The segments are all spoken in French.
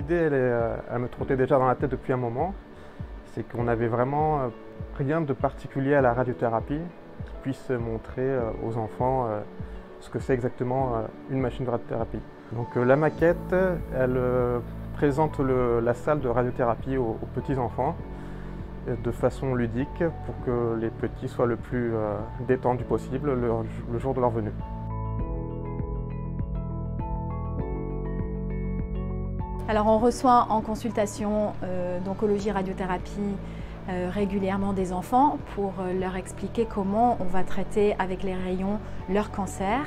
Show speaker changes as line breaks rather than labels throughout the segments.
L'idée, elle me trottait déjà dans la tête depuis un moment. C'est qu'on n'avait vraiment rien de particulier à la radiothérapie qui puisse montrer aux enfants ce que c'est exactement une machine de radiothérapie. Donc la maquette, elle présente la salle de radiothérapie aux petits enfants de façon ludique pour que les petits soient le plus détendus possible le jour de leur venue.
Alors on reçoit en consultation d'oncologie radiothérapie régulièrement des enfants pour leur expliquer comment on va traiter avec les rayons leur cancer.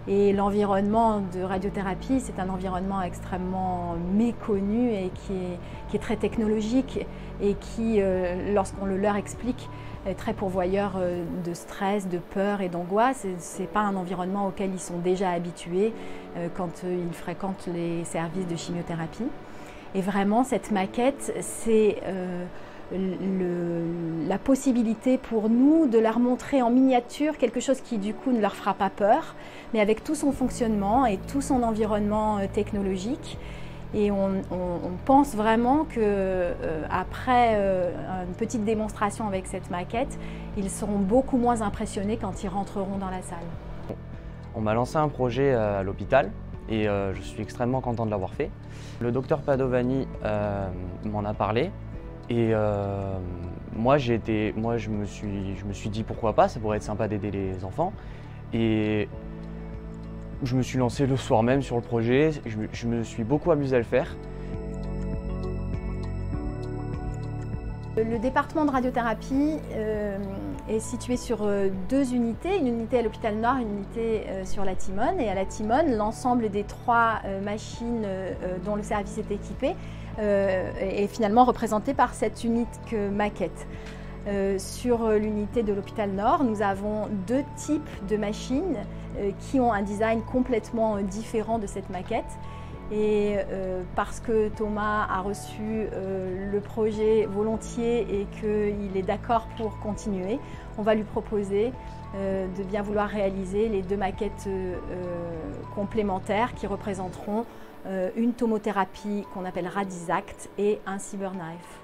Et l'environnement de radiothérapie, c'est un environnement extrêmement méconnu et qui est très technologique et qui, lorsqu'on le leur explique, est très pourvoyeur de stress, de peur et d'angoisse. Ce n'est pas un environnement auquel ils sont déjà habitués quand ils fréquentent les services de chimiothérapie. Et vraiment, cette maquette, c'est la possibilité pour nous de leur montrer en miniature quelque chose qui du coup ne leur fera pas peur, mais avec tout son fonctionnement et tout son environnement technologique. Et on pense vraiment qu'après une petite démonstration avec cette maquette, ils seront beaucoup moins impressionnés quand ils rentreront dans la salle.
On m'a lancé un projet à l'hôpital et je suis extrêmement content de l'avoir fait. Le docteur Padovani m'en a parlé. Et moi, je me suis dit pourquoi pas, ça pourrait être sympa d'aider les enfants. Et je me suis lancé le soir même sur le projet, je me suis beaucoup amusé à le faire.
Le département de radiothérapie est situé sur deux unités, une unité à l'hôpital Nord, une unité sur la Timone. Et à la Timone, l'ensemble des 3 machines dont le service est équipé est finalement représenté par cette unique maquette. Sur l'unité de l'hôpital Nord, nous avons 2 types de machines qui ont un design complètement différent de cette maquette. Et parce que Thomas a reçu le projet volontiers et qu'il est d'accord pour continuer, on va lui proposer de bien vouloir réaliser les 2 maquettes complémentaires qui représenteront une tomothérapie qu'on appelle Radisact et un CyberKnife.